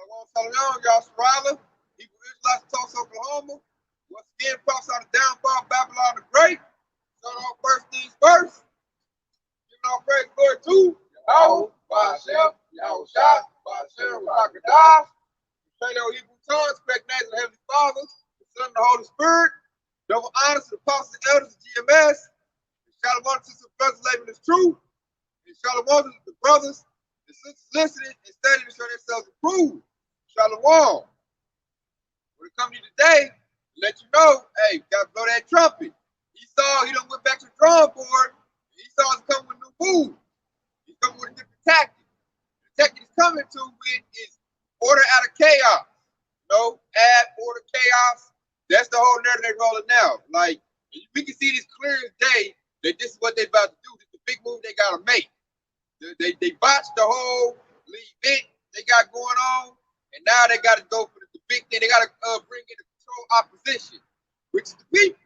Shalom, y'all survivor. Hebrew Israelites, Tulsa, Oklahoma. Once again, prophesy the downfall of Babylon the Great. Start off first things first. Giving all praise and glory to Yahweh, Ba'ashem, Yahweh Shah, Ba'ashem, Rakadash. Paleo Hebrew tongues, correct names of the Heavenly Father, the Son, and the Holy Spirit. Double honors to the apostles and elders of GMS. And shalom to the brothers living is true. And shalom to the brothers and sisters listening and studying to show themselves approved. Shalom. When it comes to you today, let you know, hey, gotta blow that trumpet. Esau, he done went back to the drawing board. Esau's coming with new moves. He's coming with a different tactic. The tactic he's coming to with is order out of chaos. Add order chaos. That's the whole narrative they're rolling now. Like, we can see this clear as day that this is what they're about to do. This is the big move they gotta make. They botched the whole event they got going on. And now they got to go for the big thing. They got to bring in the control opposition, which is the people.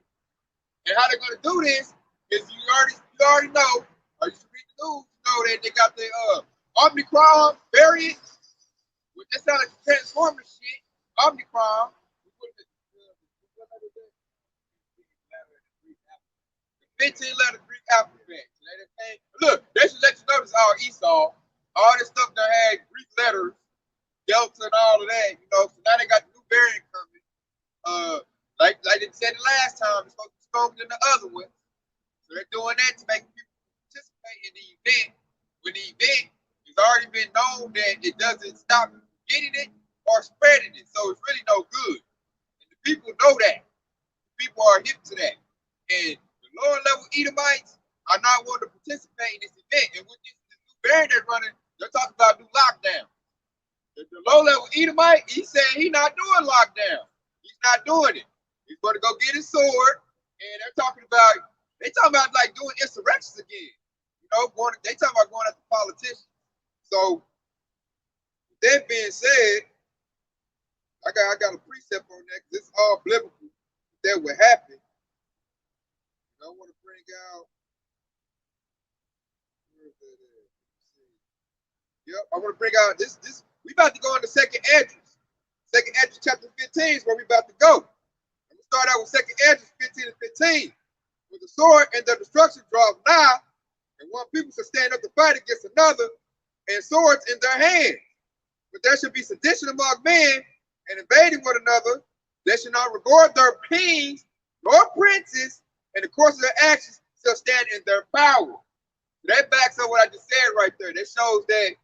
And how they're going to do this is you already know, or you should read the news, you know that they got the Omicron variant, which that sounds like Transformer shit. Omicron. The 15-letter Greek alphabet. Look, they should let you know this all Esau. All this stuff that had Greek letters. Delta and all of that, so now they got the new variant coming. Like they said the last time, it's supposed to be stronger than the other one. So they're doing that to make people participate in the event. When the event has already been known that it doesn't stop getting it or spreading it. So it's really no good. And the people know that. The people are hip to that. And the lower level Edomites are not wanting to participate in this event. And with this new variant they're running, they're talking about new lockdown. The low-level Edomite, he's saying he's not doing lockdown. He's not doing it. He's going to go get his sword, and they're talking about like doing insurrections again. They talking about going after politicians. So, with that being said, I got a precept on that because it's all biblical. That would happen. I want to bring out. Yep, I want to bring out this. We about to go into Second Esdras. Second Esdras chapter 15 is where we about to go. And we start out with Second Esdras 15 and 15. With the sword and the destruction draws nigh, and one people shall stand up to fight against another, and swords in their hands. But there should be sedition among men, and invading one another. They shall not regard their kings nor princes, and the course of their actions shall stand in their power. So that backs up what I just said right there. That shows that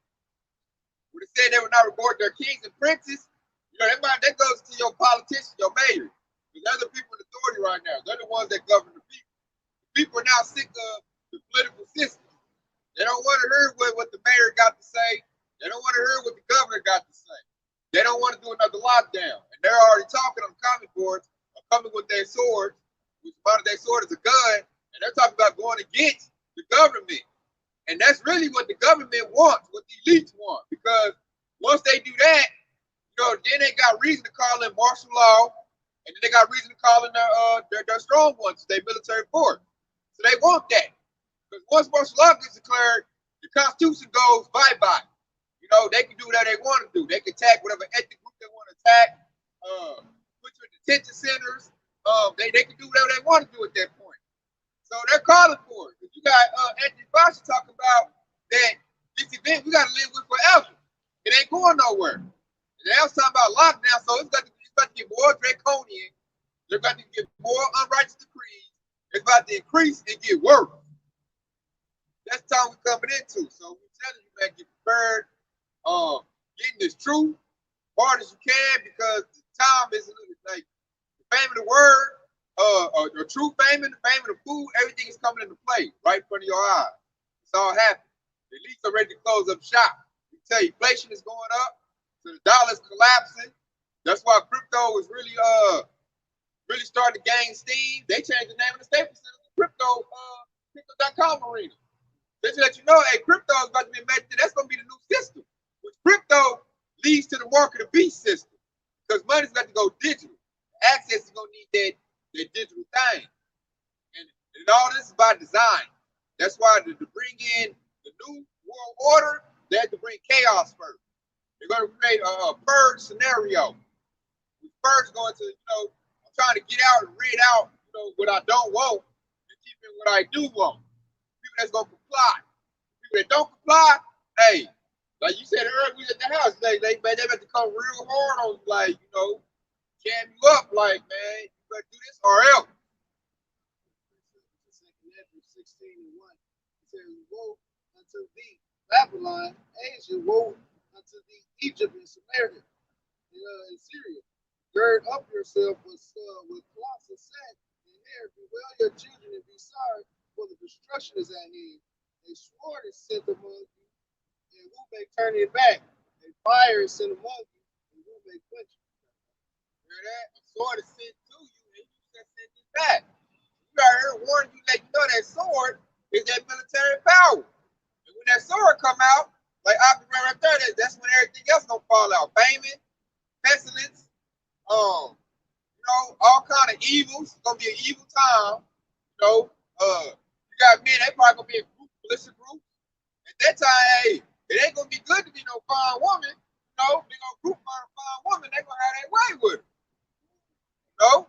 when it said they would not regard their kings and princes, that goes to your politicians, your mayors. Because they're the people in authority right now. They're the ones that govern the people. The people are now sick of the political system. They don't want to hear what the mayor got to say. They don't want to hear what the governor got to say. They don't want to do another lockdown. And they're already talking on the comment boards of coming with their swords, which part of their sword is a gun, and they're talking about going against the government. And that's really what the government wants, what the elites want. Because once they do that, then they got reason to call in martial law, and then they got reason to call in their strong ones, their military force. So they want that. Because once martial law gets declared, the Constitution goes bye-bye. They can do whatever they want to do. They can attack whatever ethnic group they want to attack, put you in detention centers. They can do whatever they want to do at that point. So they're calling for it. You got Anthony Fauci talking about that this event we got to live with forever. It ain't going nowhere. And they was talking about lockdown, so it's about to get more draconian. They're about to get more unrighteous decrees. It's about to increase and get worse. That's the time we're coming into. So we're telling you, man, get prepared. Getting this truth hard as you can, because the time is like the fame of the word. The true famine, the fame of the food, everything is coming into play right in front of your eyes. It's all happening. The elites are ready to close up shop. We tell you, inflation is going up, so the dollar's collapsing. That's why crypto is really starting to gain steam. They changed the name of the Staples Center to crypto.com arena. Just to let you know, hey, crypto is about to be made. That's going to be the new system. Which crypto leads to the mark of the beast system, because money's got to go digital. Access is going to need that digital thing. And all this is by design. That's why to bring in the new world order, they had to bring chaos first. They're going to create a purge scenario. We first going to, I'm trying to get out and read out, what I don't want and keep in what I do want. People that's going to comply. People that don't comply, hey, like you said earlier, we at the house, they have to come real hard on you, like, jam you up, like, man, you better do this or else. 16:1. It says, woe unto thee, Babylon, Asia, woe unto thee, Egypt and Samaria, and Syria. Gird up yourself with cloths of sack and hair, bewail your children and be sorry, for the destruction is at hand. A sword is sent among you, and who may turn it back? A fire is sent among you, and who may quench it? Hear that? A sword is sent to you, and you just send it back. You out here warning you, let you know that sword is that military power. And when that sword come out, like I can right there, that's when everything else gonna fall out. Famine, pestilence, all kind of evils. It's gonna be an evil time. You got men, they probably gonna be in group, militia groups. At that time, hey, it ain't gonna be good to be no fine woman. They gonna group find a fine woman, they gonna have their way with her.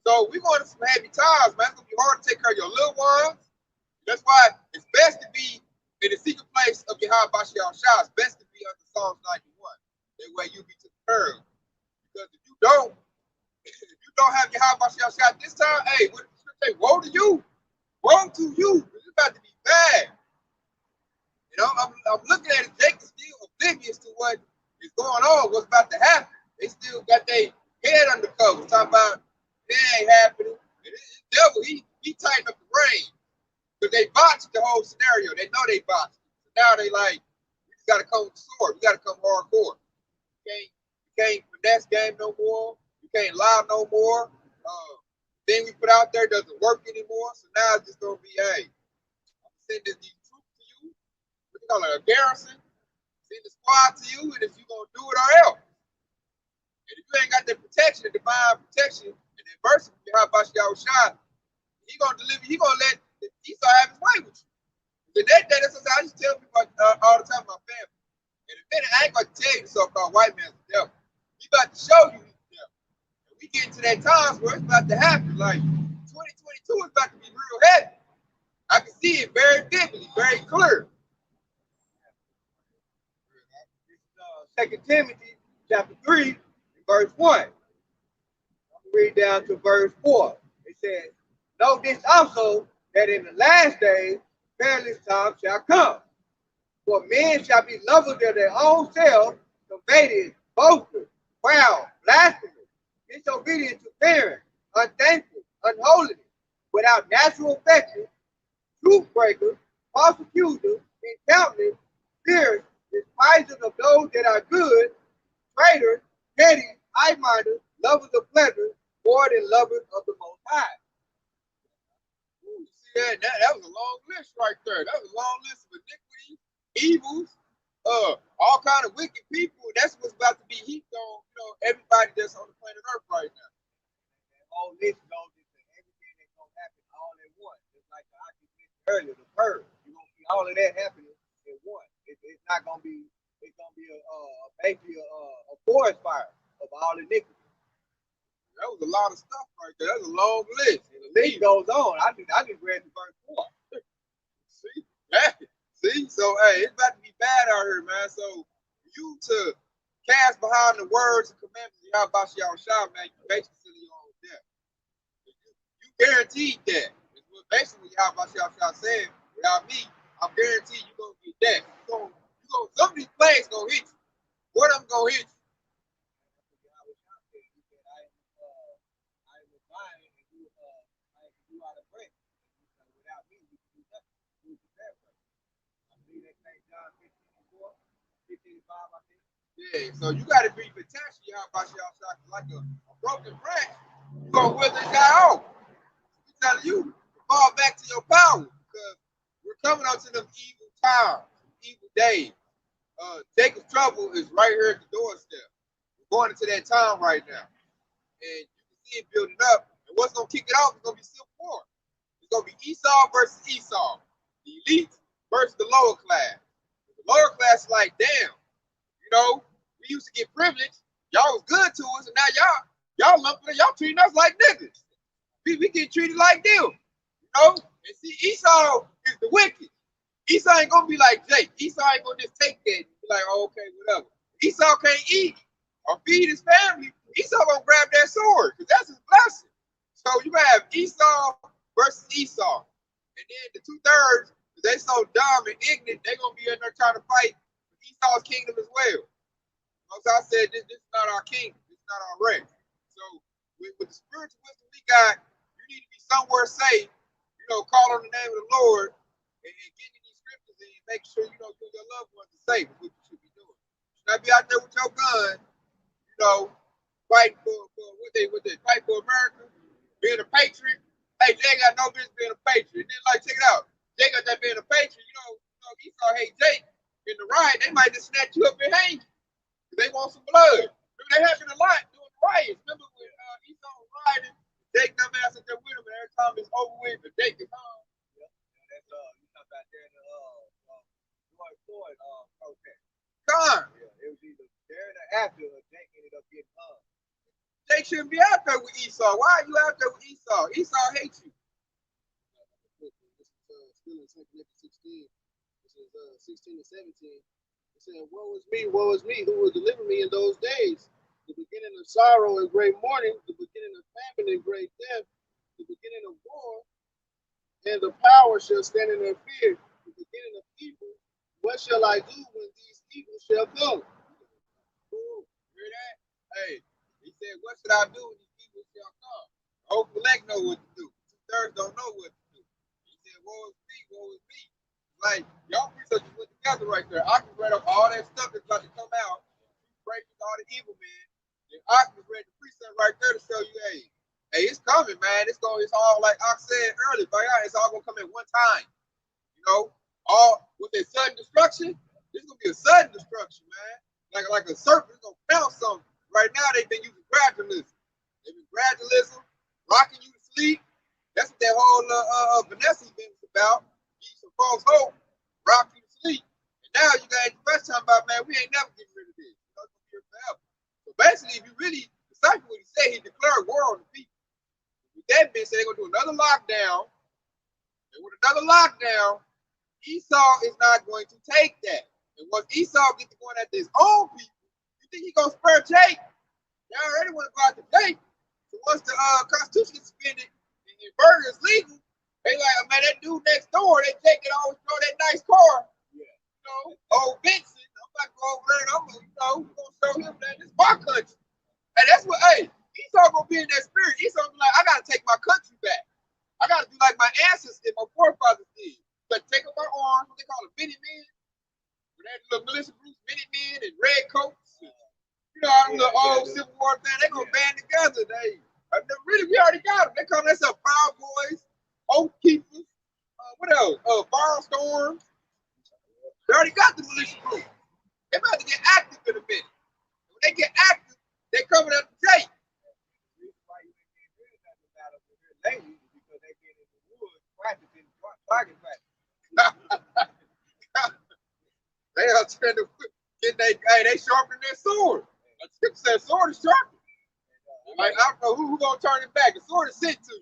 So we going to some heavy times, man. It's gonna be hard to take care of your little ones. That's why it's best to be in the secret place of Yahweh Bashial Shah. It's best to be under Psalms 91. That way you be taken care of. Because if you don't have Yahweh Bashial Shah this time, hey, what the scripture say? Woe to you. Woe to you. It's about to be bad. I'm looking at it, Jake is still oblivious to what is going on, what's about to happen. They still got their head under cover, talking about it ain't happening. And the devil, he tightened up the reins. Because they botched the whole scenario. They know they botched it. So now they like, we just got to come with the sword. We got to come hardcore. You can't finesse game no more. You can't lie no more. Thing we put out there doesn't work anymore. So now it's just going to be, hey, I'm sending these troops to you. What you call it, a garrison? Send the squad to you, and if you're going to do it or else. And if you ain't got that protection, the divine protection, and the adversity, how about Yahweh Shai, he going to deliver, he going to let Esau have his way with you. And that's something I just tell people all the time, my family. And in a minute, I ain't going to tell you the so-called white man's the devil. He about to show you he's the devil. And we get into that times where it's about to happen. Like 2022 is about to be real heavy. I can see it very vividly, very clear. This is 2 Timothy chapter 3, verse 1. I'm read down to verse 4. It says, know this also, that in the last days perilous times shall come. For men shall be lovers of their own selves, covetous, boasters, proud, blasphemous, disobedient to parents, unthankful, unholy, without natural affection, truth breakers, false accusers, incountenance, fierce, despisers of those that are good, traitors, petty, high-minded, lovers of pleasure, more than lovers of the Most High. Yeah, that was a long list right there. That was a long list of iniquities, evils, all kind of wicked people. That's what's about to be heaped on, everybody that's on the planet Earth right now. That whole list goes into everything that's gonna happen all at once. Just like I mentioned earlier, the purge. You're gonna see all of that happening at once. It's not gonna be. It's gonna be basically a forest fire of all iniquities. That was a lot of stuff right there. That's a long list. And the list goes on. I just read the verse 4. See? So, hey, it's about to be bad out here, man. So, you to cast behind the words and commandments of Yahweh Shah Shah, man, you basically your own death. You guaranteed that. It's what basically Yahweh Shah Shah said. Without me, I'm guaranteed you're going to get death. Some of these plagues going to hit you. One of them going to hit you. Yeah, so you got to be protection, like a broken branch. You're going to wither and die off. I'm telling you to fall back to your power because we're coming up to them evil times, evil days. Jacob's trouble is right here at the doorstep. We're going into that time right now. And you can see it building up. And what's going to kick it off is going to be civil war. It's going to be Esau versus Esau. The elite versus the lower class. The lower class is like, damn, We used to get privilege. Y'all was good to us, and now y'all treating us like niggas. We get treated like them. You know? And see, Esau is the wicked. Esau ain't gonna be like Jake. Esau ain't gonna just take that and be like, oh, okay, whatever. Esau can't eat or feed his family. Esau gonna grab that sword, because that's his blessing. So you gonna have Esau versus Esau. And then the 2/3, they so dumb and ignorant, they're gonna be in there trying to fight Esau's kingdom as well. So I said, this is not our kingdom, this is not our race. So with the spiritual wisdom we got, you need to be somewhere safe, call on the name of the Lord and get in these scriptures and make sure your loved ones are safe. Is what you should be doing. You should not be out there with your gun, fighting for fight for America, being a patriot. Hey, Jay got no business being a patriot. And then check it out. Jay got that being a patriot. Esau hate Jake in the riot. They might just snatch you up and hang you. They want some blood. Remember, that happened a lot during the riots. Remember when Esau was rioting, Jake dumbass up there with him, and every time it's over with, the Jake is home. Yeah, that's you talking about there in the Floyd protest. God. Yeah, it was either there or after Jake ended up getting hung. Jake shouldn't be out there with Esau. Why are you out there with Esau? Esau hates you. This is still in 2 Corinthians 16. This is 16 and 17. It said, woe is me, who will deliver me in those days? The beginning of sorrow and great mourning, the beginning of famine and great death, the beginning of war, and the power shall stand in their fear, the beginning of evil. What shall I do when these evils shall come? Ooh, hear that? Hey, he said, what should I do when these evils shall come? The whole elect know what to do. 2/3 don't know what to do. He said, woe is me, woe is me. Like, y'all preachers went together right there. I can read up all that stuff that's about to come out, breaking all the evil men. And I can read the precept right there to show you, hey, it's coming, man. It's all like I said earlier, but it's all gonna come at one time. All with a sudden destruction. This is gonna be a sudden destruction, man. Like a serpent, it's gonna pounce something. Right now, they've been using gradualism. They've been gradualism, rocking you to sleep. That's what that whole Vanessa event was about. Give you some false hope, rock you to sleep. And now you got the first time about, man, we ain't never getting rid of this. It's gonna be here forever. So basically, if you really decipher what he said, he declared war on the people. With that being said, they're gonna do another lockdown. And with another lockdown, Esau is not going to take that. And once Esau gets to going after his own people, you think he's gonna spare Jake? They already want to go after Jake. So once the Constitution is suspended and murder is legal, they like, man, that dude next door, they take it always throw that nice car. Yeah. Old Vincent, I'm about to go over there and we're gonna show him that this is my country. And that's what, Esau gonna be in that spirit. Esau gonna be like, I gotta take my country back. I gotta do like my ancestors and my forefathers did. But take up my arms, what they call them, mini men. When that little militia groups, mini men and red coats. All them little old Civil War thing, they gonna band together. We already got them. They call themselves Proud Boys, Oath Keepers, what else? Firestorms. They already got the militia group. They about to get active in a minute. When they get active, they coming up to Jake. Because they get in the woods practicing target practice. They are trying to get they sharpen their sword. A scripture says sword is sharpened. Like, I don't know who gonna turn it back. The sword is sent to.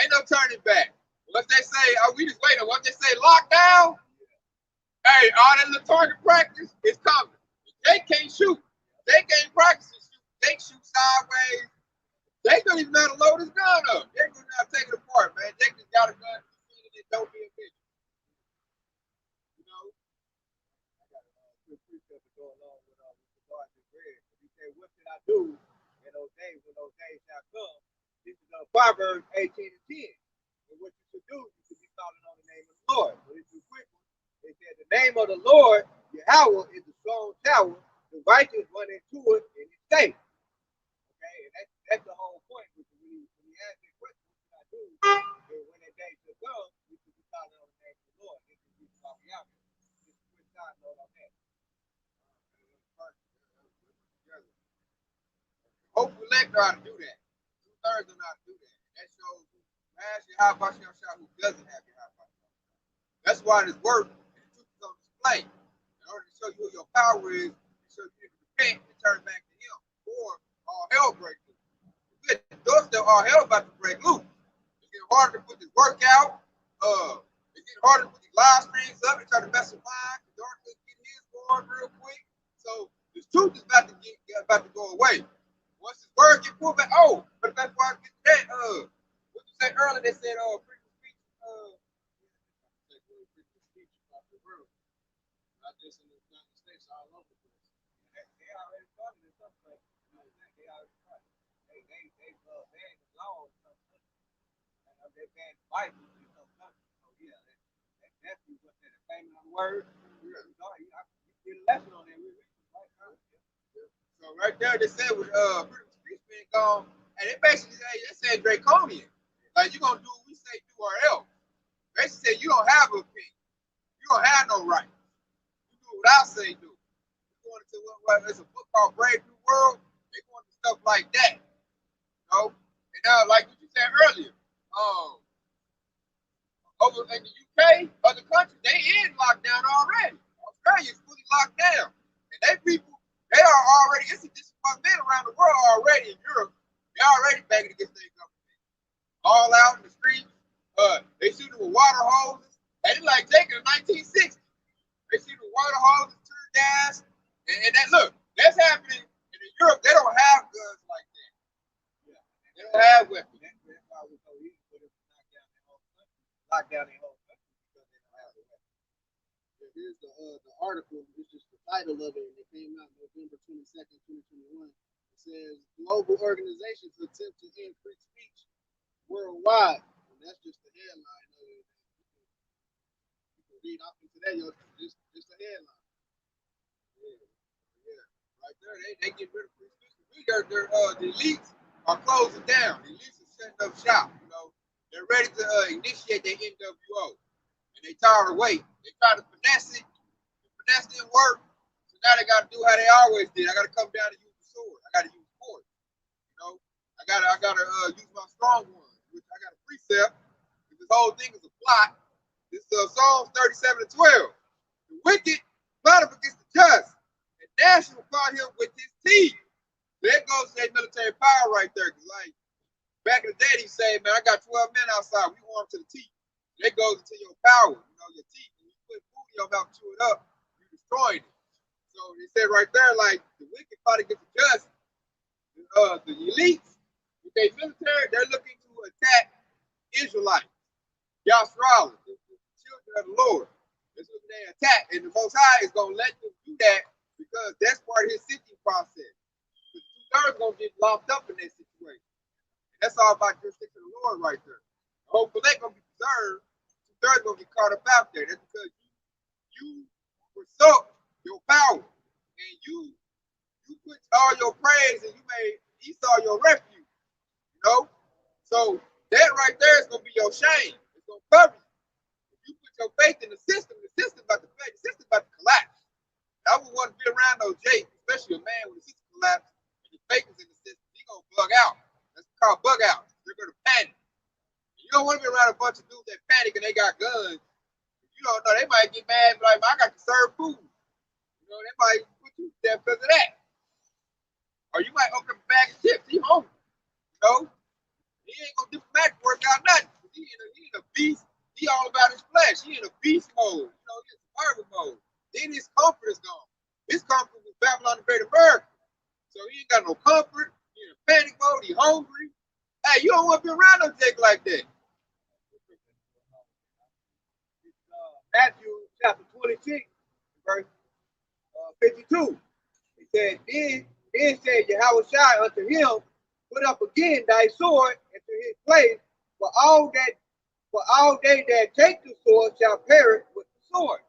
Ain't no turning back. Once they say, we just wait. Once they say lockdown, all that little target practice is coming. They can't shoot. They can't practice to shoot. They shoot sideways. They don't even know how to load his gun up. They don't know how to take it apart, man. They just got a gun and it don't be a bitch. I got a good precept to go along with what just read. He said, what should I do in those days when those days shall come? This is Proverbs 18 and 10. And what you should do, you should be calling on the name of the Lord. So this is quick one. They said, the name of the Lord, Yahweh, is a strong tower. The righteous run into it and it's safe. Okay, and that's the whole point. When you ask that question, what should I do? And when that day shall come, you should be calling on the name of the Lord. This is the reason why we out here. Just a quick side note on that. Hope elect know how to do that. 2/3 know how to do that. That shows who has your high Bashar shot, who doesn't have your high Bashar. That's why this work, the truth is on display. In order to show you what your power is, to show you the repent and turn back to him, or all hell breaks loose. Good. Those that all hell about to break loose. It's getting harder to put this work out. It's getting harder to put these live streams up and try to mess with mine. Darkness getting his going real quick. So this truth is about to go away. Once this word get pulled back, but that's why I get that. What you said earlier, they said, freedom of speech. Not just in the United States, all over the place. They already started in some places. You know, they already started. They banned the law in some countries. And they banned the Bible in some countries. So yeah, that's definitely what that payment on the word. You get a lesson on that. We read it right now. So right there, they said with freedom of speech being gone, and they basically say draconian. Like, you're gonna do what we say do or else. Basically say you don't have an opinion. You don't have no right. You do what I say do. You're going into what there's a book called Brave New World. They going to stuff like that. You know? And like what you said earlier, over in the UK, other countries, they in lockdown already. Australia's fully locked down. And they people, they are already, it's a disappointment around the world already in Europe. They're already banging against their government. All out in the streets. They shooting with water hoses. And it's like taking the 1960s. They see the water hoses, tear gas. And that, look, that's happening. And in Europe, they don't have guns like that. Yeah. They don't have weapons. That's why we so easy for them to knock down their whole country because they don't have a weapon. Here's the article. It's just the title of it. It came out November 22nd, 2021. It says global organizations attempt to end free speech worldwide. And that's just the headline of it. You can read off into that. Just the headline. Yeah. Right there, they get rid of free speech. The elites are closing down. The elites are setting up shop. You know, they're ready to initiate their NWO, and they tired of waiting. They try to finesse it. The finesse didn't work, so now they got to do how they always did. I got to come down and use the sword. I got to use force. You know, I gotta use my strong ones, which I got a precept. This whole thing is a plot. This Psalms 37 and 12. The wicked plot up against the just, and National fought him with his teeth. There goes that military power right there. Cause like back in the day, he said, "Man, I got 12 men outside. We armed to the teeth." That goes into your power. You know, your teeth. When you put food in your mouth, chew it up, you destroyed it. So he said right there, like the wicked fight against the just. The elites with their military, they're looking to attack Israelites, Yasrael, the children of the Lord. That's what they attack, and the Most High is gonna let them do that because that's part of His sifting process. The 2/3 gonna get locked up in that situation. And that's all about jurisdiction of the Lord right there. Hopefully they're gonna be preserved. 2/3 gonna get caught up out there. That's because you forsook your power and you put all your praise and you made Esau your refuge. You know? So that right there is gonna be your shame. It's gonna cover you. If you put your faith in the system about to fail, the system about to collapse. I wouldn't want to be around no Jake, especially a man when the system collapses and the faith is in the system. He's gonna bug out. That's called bug out. They're gonna panic. You don't want to be around a bunch of dudes that panic and they got guns. You don't know, they might get mad and be like, I got to serve food. You know, they might put you there because of that. Or you might open up a bag of chips, he hungry. You know? He ain't gonna diplomatic work out nothing. He in a beast. He all about his flesh. He in a beast mode. You know, he in survival mode. Then his comfort is gone. His comfort was Babylon invaded America. So he ain't got no comfort. He in a panic mode. He hungry. Hey, you don't want to be around no Jake like that. Matthew chapter 26, verse 52. He said, Then said Yahushua unto him, Put up again thy sword into his place, for all they that take the sword shall perish with the sword. I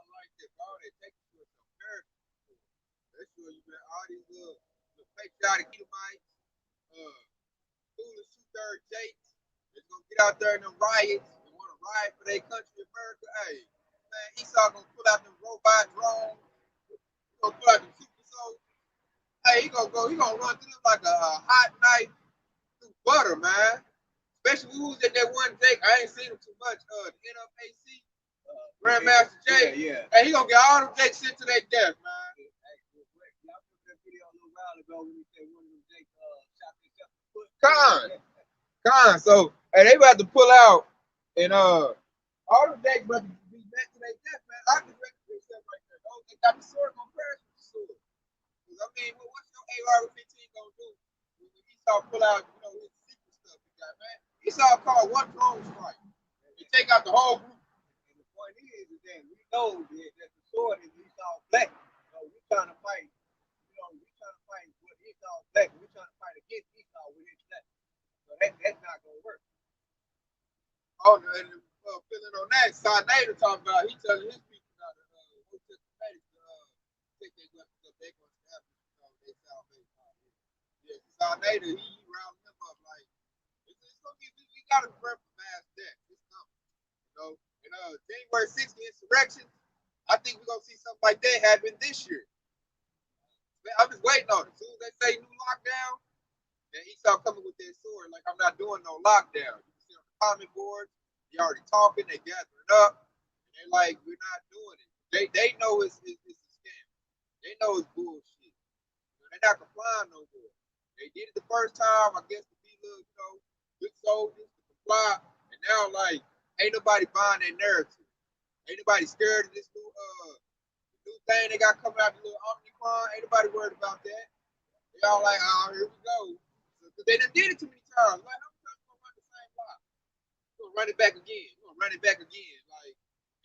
like that. All they take the sword shall perish with the sword. That's where you got all these little patriotic Edomites, foolish 2/3 Jakes. They're gonna get out there in them riots and want to riot for their country, America. Hey, man, Esau gonna pull out them robot drones. He gonna pull out them super soldiers. Hey, he gonna run through them like a hot knife through butter, man. Especially who was at that one Jake. I ain't seen him too much. The NFAC, Grandmaster Jake. Yeah. Hey, he gonna get all them Jakes sent to their death, man. ago when he said one of them Jake shot himself in the foot. Con. So, hey, they about to pull out, and all the Jakes about to be back to their death, man. I just reckon themselves right there. Oh, they got the sword gonna crash with the sword. Because I mean, what's your AR-15 gonna do when Esau pull out, you know, his secret stuff he got, man? Esau called one drone strike. They take out the whole group. And the point is that we know that the sword is Esau's black. So we're trying to fight, you know, we're trying to fight with Esau's black. We're trying to fight against Esau with his black. So that's not gonna work. Oh, and filling on that, Sinai talking about, he telling his people now to take their weapons up, they gonna establish, you know, their salvation. Yeah, Sinai, he rounded them up like, it's gonna be, we gotta prepare for mass death. It's coming, you know. And January 6th, the insurrection, I think we're gonna see something like that happen this year. I'm just waiting on it. As soon as they say new lockdown, then Esau coming with their sword, like I'm not doing no lockdown. You can see on the comment boards, they already talking, they gathering up, and they're like, we're not doing it. They know it's a scam. They know it's bullshit. You know, they're not complying no more. They did it the first time, I guess, to be little, you know, good soldiers to comply, and now like ain't nobody buying their narrative. Ain't nobody scared of this new thing they got coming out, the little Omicron. Ain't nobody worried about that. They all like, oh, here we go. Because they done did it too many times. Like, how many times you gonna run the same block? You're gonna run it back again. You're gonna run it back again. Like,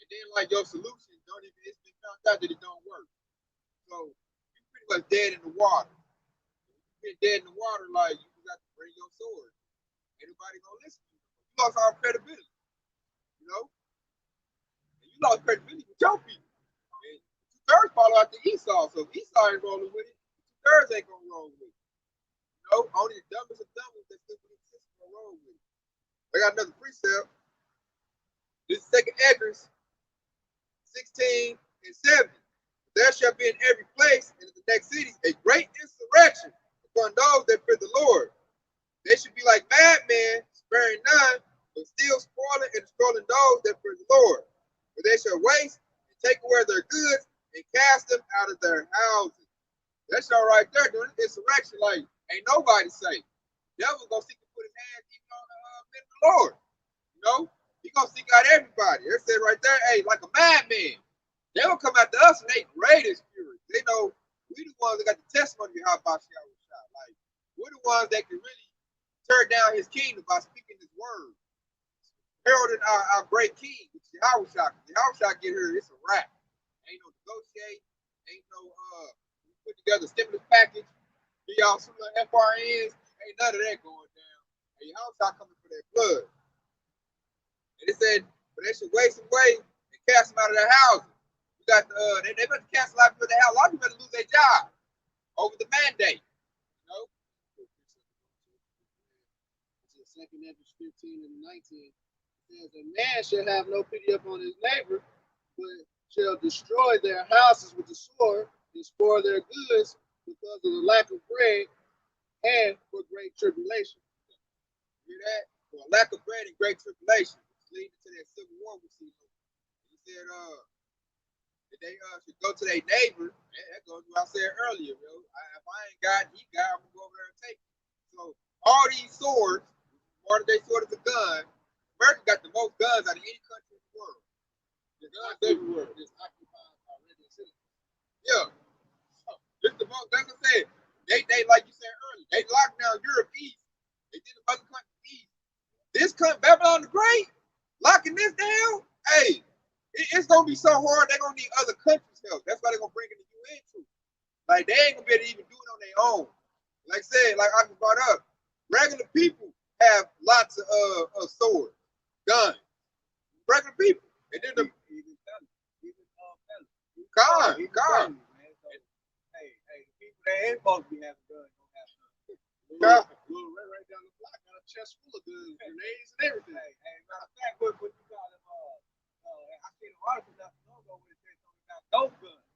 and then like your solution don't even, it's been found out that it don't work. So you pretty much dead in the water. If you've been dead in the water, like you got to bring your sword. Ain't nobody gonna listen to you. You lost all credibility. You know? And you lost credibility with your people. And 2/3 follow after Esau. So if Esau ain't rolling with it, 2/3 ain't gonna roll with it. You know, only the dumbest of dumbest that still believe the system gonna roll with it. I got another precept. This is 2nd Esdras 16 and 7. There shall be in every place and in the next cities a great insurrection upon those that fear the Lord. They should be like madmen, sparing none, but still spoiling and destroying those that fear the Lord. For they shall waste and take away their goods and cast them out of their houses. That's all right there doing insurrection like ain't nobody safe. Devil gonna seek to put his hands even on the men of the Lord. You know, he gonna seek out everybody. They said right there, hey, like a madman. They gonna come after us in their greatest fury. They know we the ones that got the testimony of how about shot. Like we're the ones that can really tear down his kingdom by speaking his word. Heralding our great king, which is Yahushua. Yahushua get here, it's a wrap. Ain't no negotiate, ain't no put together a stimulus package, do y'all some FRNs, ain't none of that going down. And Yahushua coming for that blood. And it said, but they should waste away and cast them out of their houses. You got they better cast a lot of people out of their house. A lot of people better lose their job over the mandate. You know? 2nd Esdras 15 and 19 says, a man shall have no pity upon his neighbor, but shall destroy their houses with the sword and spoil their goods because of the lack of bread and for great tribulation. Hear that? For a lack of bread and great tribulation, leading to that civil war we see. He said, that they should go to their neighbor. That goes to what I said earlier, yo. If I ain't got it, he got, I'm gonna go over there and take it. So all these swords, part of their sword is a gun. America got the most guns out of any country in the world. The guns everywhere. It's occupied by regular citizens. Yeah. Just the most, like I said, they like you said earlier, they locked down Europe east. They did the other countries east. This country, Babylon the Great, locking this down, hey, it's gonna be so hard, they're gonna need other countries' help. That's why they're gonna bring in the UN troops. Like they ain't gonna be able to even do it on their own. Like I said, like I brought up, regular people have lots of swords, guns. Regular people. And then the God. Hey, the people that ain't supposed to be having guns don't have guns. Right down the block, got a chest full of guns, grenades, and everything. Hey, matter of fact, what you call them? I seen an article not too long ago where it said something about those guns.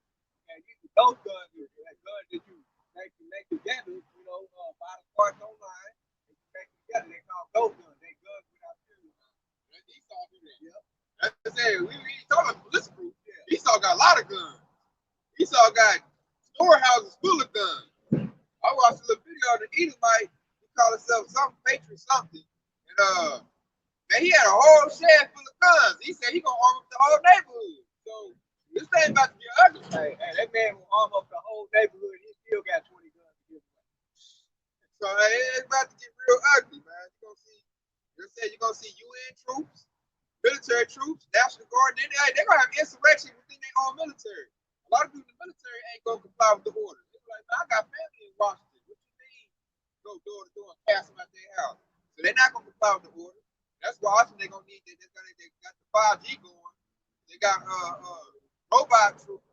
And those guns, like guns that you make together, you know, buy the parts online, and you make them together. They call those guns. They guns without fuel. Esau do that. Yep. That's what I said. We ain't talking about ballistic proof. Yeah. Esau got a lot of guns. Esau got storehouses full of guns. I the Edomite, he called himself something, patriot something. And man, he had a whole shed full of guns. He said he gonna arm up the whole neighborhood. So this thing about to get ugly. Hey, that man will arm up the whole neighborhood. He still got 20 guns to give away. So it's about to get real ugly, man. You're gonna see UN troops, military troops, National Guard. Then they're gonna have insurrection within their own military. A lot of people in the military ain't gonna comply with the orders. They're like, man, I got family in Washington. What you mean? Go door to door and cast them out their house. So they're not gonna comply with the order. That's why also they're gonna need they got the 5G going. They got robot troops.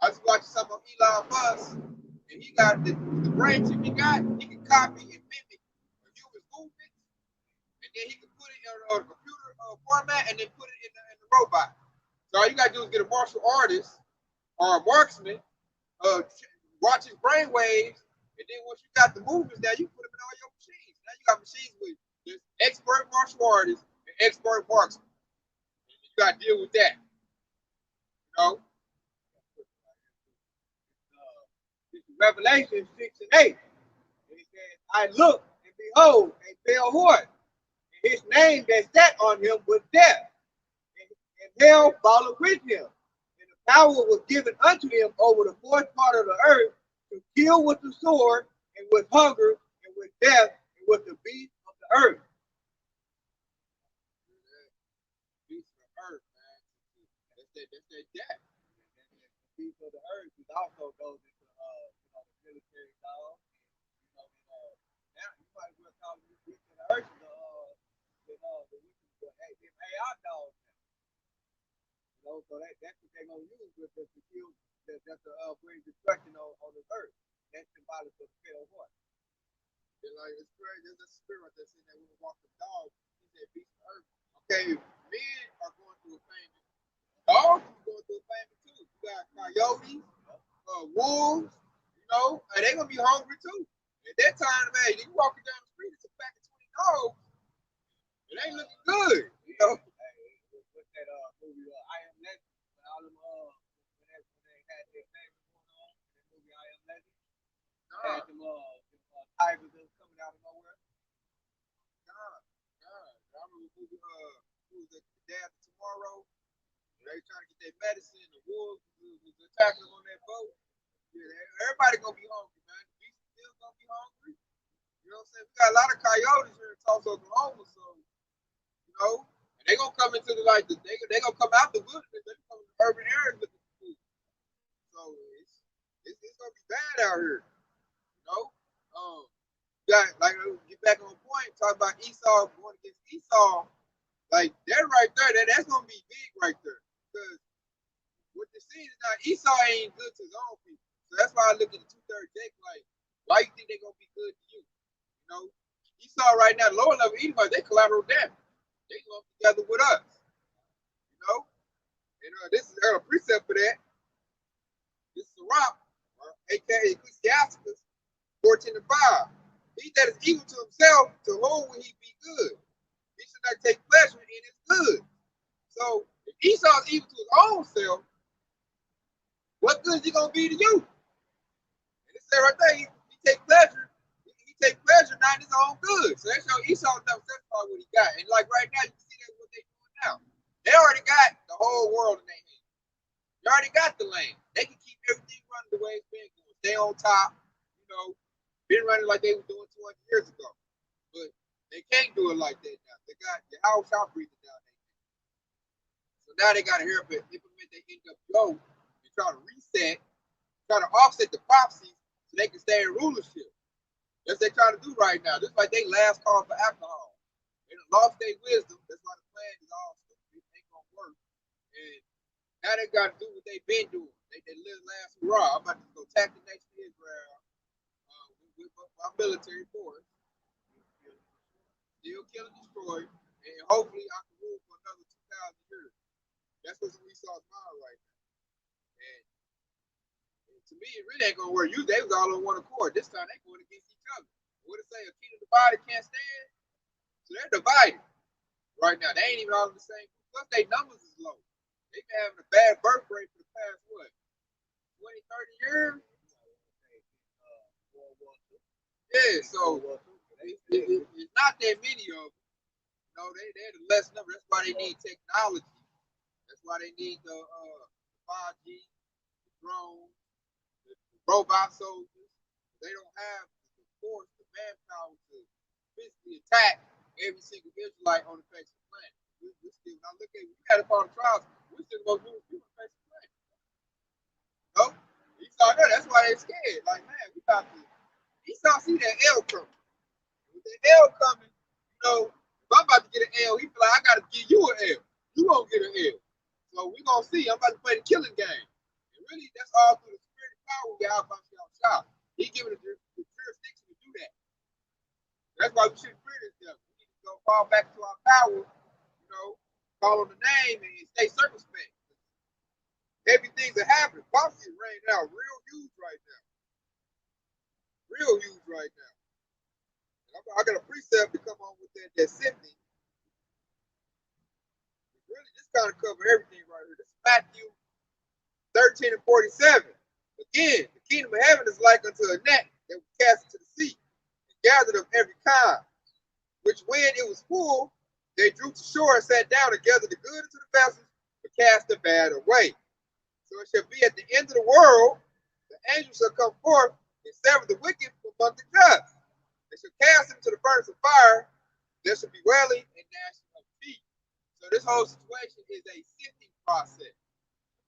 I was watching some of Elon Musk, and he got the brain chip he got, he can copy and mimic a human movement, and then he can put it in a computer format and then put it in the robot. So all you gotta do is get a martial artist or a marksman, watch his brain waves, and then once you got the movements now, you put them in all your machines. Now you got machines with this expert martial artists and expert marksmen. And you gotta deal with that. You know? Revelation 6 and 8. It says, I looked and behold a pale horse, and his name that sat on him was death, and hell followed with him. And the power was given unto him over the fourth part of the earth to kill with the sword, and with hunger, and with death, and with the beast of the earth. Beast of the earth, man. That's that death. The beast of the earth is also goes into military dog. Now you might as well call it the beast of the earth. The AI dogs now. So that's what they're gonna use with the kill that to bring destruction on the earth. That's symbolic of the pale horse. They're like it's crazy. There's a spirit that's in there. We walk the dog. He said beast of the earth. Okay, men are going through a famine. Dogs are going through a famine too. You got coyotes, wolves. And they're gonna be hungry too. At that time, man, you walking down the street, it's a pack of 20 dogs. It ain't looking good, What's that movie? I Am Legend. When all them when they had their family going on, that movie I Am Legend. Had them tigers that was coming out of nowhere. God. I remember the movie who was the Day After Tomorrow. They trying to get their medicine, the wolves was attacking them on that boat. Yeah, everybody gonna be hungry, man. The beast still gonna be hungry. You know what I'm saying? We got a lot of coyotes here in Tulsa, Oklahoma, so and they gonna come into they gonna come out the wilderness. They gonna come to the urban areas looking for food. So it's gonna be bad out here. Got get back on point. Talk about Esau going against Esau. Like that right there, that's gonna be big right there. Because what you're seeing is now Esau ain't good to his own people. So that's why I look at the 2/3 Jake like, why you think they're gonna be good to you? Esau right now, the lower level Edomites, they collateral damage. They go together with us. And this is a precept for that. This is Sirach, aka Ecclesiasticus 14:5. He that is evil to himself, to whom will he be good? He should not take pleasure in his good. So if Esau is evil to his own self, what good is he gonna be to you? And it said right there, he take pleasure. He take pleasure not in his own good. So that's how Esau never satisfied what he got. And like right now, you can see that's what they doing now. They already got the whole world in their hands. They already got the land. They can keep everything running the way it's been going. Stay on top, been running like they were doing 200 years ago. But they can't do it like that now. They got your house out breathing down there. So now they got to hurry up and implement their NWO and try to reset, try to offset the prophecies so they can stay in rulership. That's what they trying to do right now. Just like they last call for alcohol. They lost their wisdom. That's why the plan is all stupid. It ain't gonna work. And now they got to do what they've been doing. They live last hurrah. I'm about to go attack the nation of Israel with my military force. Still kill and destroy. And hopefully I can rule for another 2,000 years. That's what's Esau's mind right now. And to me, it really ain't gonna work. Usually they was all on one accord. This time they going against each other. What it say? A kingdom divided can't stand. So they're divided right now. They ain't even all in the same. Plus their numbers is low. They've been having a bad birth rate for the past 20, 30 years. Yeah, so it's not that many of them. You know, they're the less number. That's why they need technology. That's why they need the 5G, the drones, the robot soldiers. They don't have the force, the manpower to physically attack every single Israelite on the face of the planet. We still, now look at, we had a part of trials, we're still the most numerous people on the face of the planet. No? Esau, that's why they're scared. Like, man, we about to, Esau see that L coming. With that L coming, you know, if I'm about to get an L, he feel like I got to give you an L. You won't get an L. So we going to see. I'm about to play the killing game. And really, that's all through the spirit of power we got about y'all shop. He giving us the jurisdiction to do that. That's why we shouldn't fear this devil. We need to go fall back to our power, you know, call on the name and stay circumspect. Heavy things are happening. Prophecy is raining out real huge right now. Real huge right now. I got a precept to come on with that sifting. Really, this kind of cover everything right here. This is Matthew 13 and 47. Again, the kingdom of heaven is like unto a net that was cast into the sea and gathered of every kind, which when it was full, they drew to shore and sat down and gathered the good into the vessels, but cast the bad away. So it shall be at the end of the world, the angels shall come forth and sever the wicked from among the just. They shall cast them to the furnace of fire. There shall be wailing and gnashing of teeth. So this whole situation is a sifting process.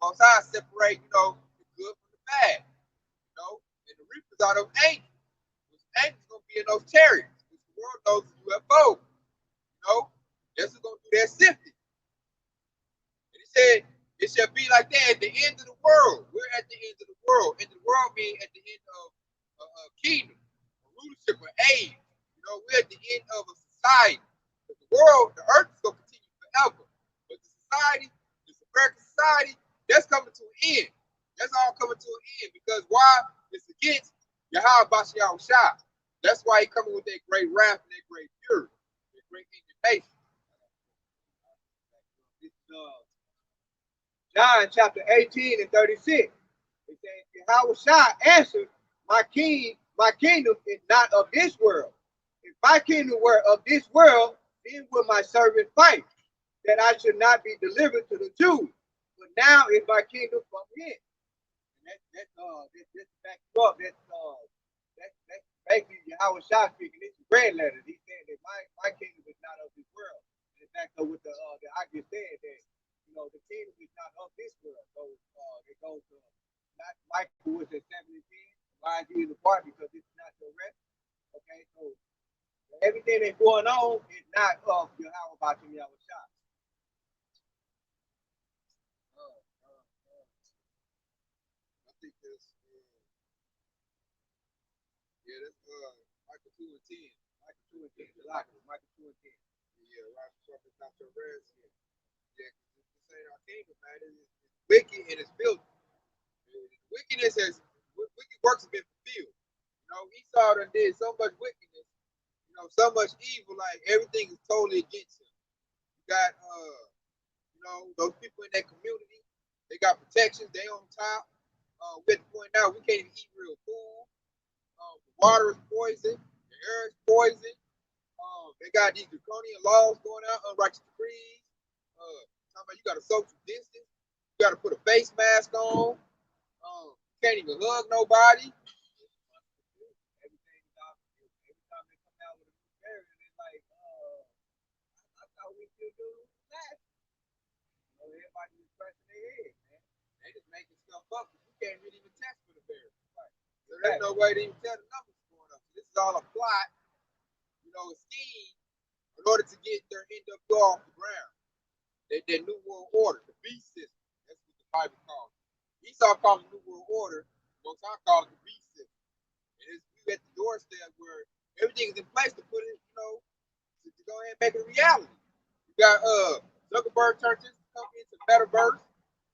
Most High separate, you know, the good from the bad. You know, and the reapers are those angels. Which angels gonna be in those chariots, which the world knows is UFOs. You know, that's who's gonna do that sifting. And he said, it shall be like that at the end of the world. We're at the end of the world. And the world means at the end of a kingdom, a rulership, or age. You know, we're at the end of a society. But the world, the earth is going to continue forever. But the society, this American society, that's coming to an end. That's all coming to an end. Because why? It's against Yahweh Bashiach Shah. That's why he's coming with that great wrath and that great fury, that great indignation. John chapter 18 and 36. It says, Yahweh Shah answered, my kingdom is not of this world. If my kingdom were of this world, then would my servant fight, that I should not be delivered to the Jews. But now is my kingdom from hence. And that's back up. That's basically Yahweh Shah speaking. It's red letters. He said that my kingdom is not of this world. And in fact, with the I just said that, you know, the kingdom is not of this world. So it goes to not Michael was at 7 and 10. Why is he in the part? Because it's not your rest. Okay, so everything that's going on is not of Yahweh about Yahweh Shah. I think that's that's Michael 2 and 10. Michael 2 and 10. Michael 2 and 10. Yeah, right. Something not your rest. Yeah, because this ain't our kingdom, man. It's wicked and it's filthy. Wickedness wicked works have been fulfilled. You know, Esau done did so much wickedness, you know, so much evil, like everything is totally against him. You got you know, those people in that community, they got protections, they on top. We have to point out we can't even eat real food. The water is poison, the air is poison. They got these draconian laws going out, unrighteous decrees. Talking about you got to social distance, you got to put a face mask on. Can't even hug nobody. Everything is out. Every time they come out with a new variant, it's like, I thought we still do that. You know, everybody just pressing their head, man. They just making stuff up. You can't really even test for the variant. Right. So there's no way to even tell the numbers going up. So this is all a plot, you know, a scheme in order to get their NWO off the ground. That New World Order, the beast system. That's what the Bible calls it. Esau called it New World Order. Most I call it the beast system. And it's we at the doorstep where everything is in place to put it, you know, to go ahead and make it a reality. You got Zuckerberg turned this company into metaverse,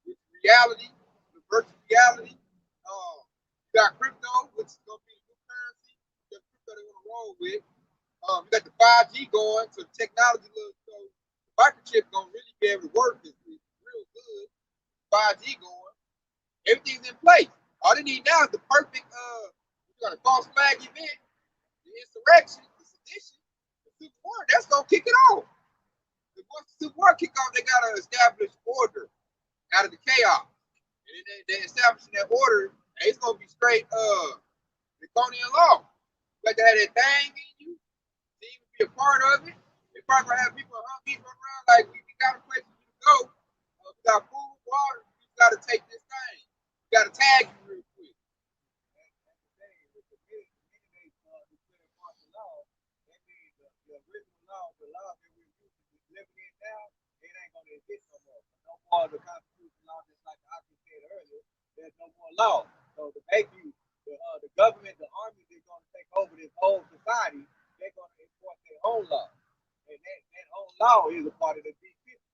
which is reality, the virtual reality. You got crypto, which is gonna be the new currency. The crypto they want to roll with. You got the 5G going, so the technology looks so the microchip gonna really be able to work. It's real good. 5G going. Everything's in place. All they need now is the perfect you got a false flag event. insurrection, the sedition, the Civil War, that's gonna kick it off. And once the Civil War kick off, they gotta establish order out of the chaos. And then they establishing that order, and it's gonna be straight draconian law. You got to have that thing in you to even be a part of it. They probably gonna have people run around like we got a place for you to go. We got food, water, you gotta take this thing. You gotta tag you real quick. The law that we're used to living in now, it ain't gonna exist no more. No more of the constitutional law, just like I said earlier. There's no more law. So to make you the government, the army, they're gonna take over this whole society. They're gonna enforce their own law, and that own law is a part of the big picture.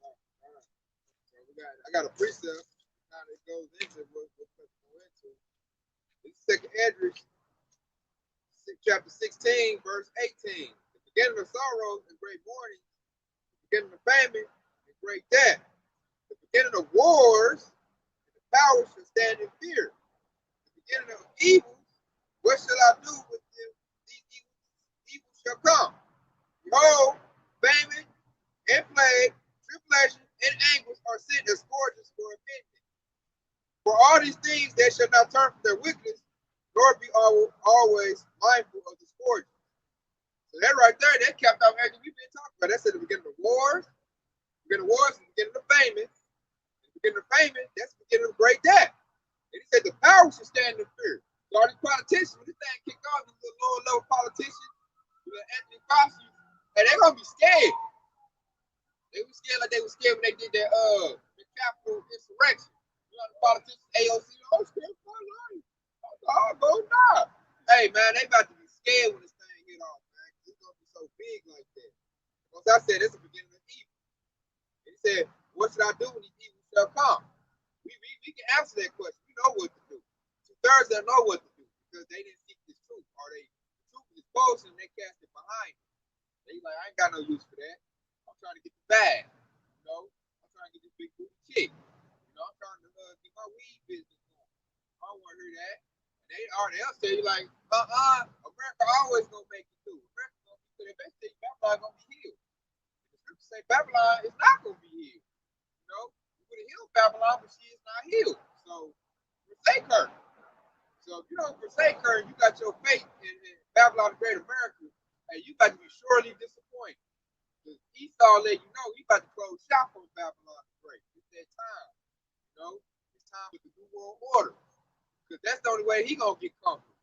So I got a precept. How it goes into what we're going into. This is Second Esdras, chapter 16, verse 18. The beginning of sorrows and great mourning, the beginning of famine and great death, the beginning of wars, and the powers shall stand in fear. The beginning of evils, what shall I do with them? These evils shall come. Behold, famine and plague, tribulation and anguish are sent as scourges for a minute. For all these things they shall not turn from their wickedness, nor be always mindful of the scourges. So that right there, that capped off everything we've been talking about. That's at the beginning of wars, the beginning of famine, the beginning of famine, that's the beginning of great death. And he said the power should stand in fear. So all these politicians, when this thing kicked off, these little lower level politicians, Anthony Fauci, and they're gonna be scared. They were scared like they were scared when they did their the Capitol insurrection. You know, the politicians, AOC, oh, scared for my life. Oh, go now. Hey, man, they about to be scared when this thing hit off, man. It's gonna be so big like that. Because I said, it's the beginning of evil. And he said, what should I do when these evils shall come? We can answer that question. We know what to do. 2/3 don't know what to do because they didn't seek this truth. Or the truth is exposed and they cast it behind them. They like, I ain't got no use for that. I'm trying to get the bag. You know, I'm trying to get this big booty chick. You know, I'm trying to get my weed business going. I don't want to hear that. They'll say you like, America always gonna make it through. America gonna be good. If they say Babylon gonna be healed. The scripture say Babylon is not gonna be healed. You know, you could have healed Babylon, but she is not healed. So forsake her. So if you don't forsake her and you got your faith in Babylon the Great America, and you got to be surely disappointed. Because Esau let you know he about to close shop on Babylon the Great. It's that time. You know, it's time with the New World Order. Because that's the only way he gonna get comfortable.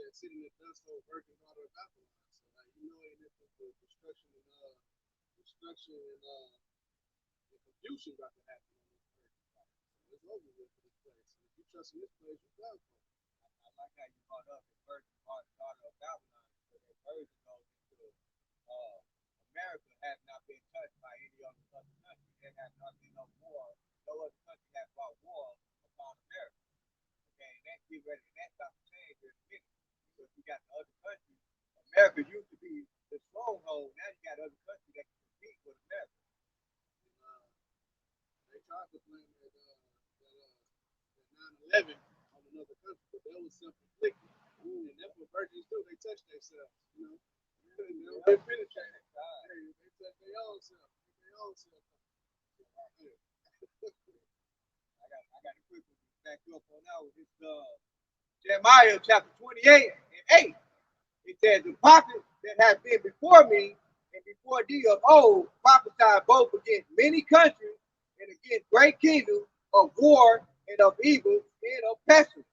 Sitting in dust on working all the Babylon. So like you know, and the destruction and confusion about to happen on this earth. So it's over with for this place. If you trust in this place, you go. I like how you brought up the virgin daughter of Babylon, because the virgin goes into America has not been touched by any other country. There has not been no war. No other country has brought war upon America. Okay, and that's get ready, and that's about to change in a minute. Because you got the other countries. America used to be the stronghold. Now you got other countries that can compete with America. They tried to blame that 9/11 on another country, but that was self-inflicted. And that's what virgins do. They touch themselves, you know. They penetrated. They touch their own self. Their own self. I got a quick one to back you up on that one. It's Jeremiah chapter 28 and 8. It says, the prophets that have been before me and before thee of old prophesied both against many countries and against great kingdoms of war and of evil and of pestilence.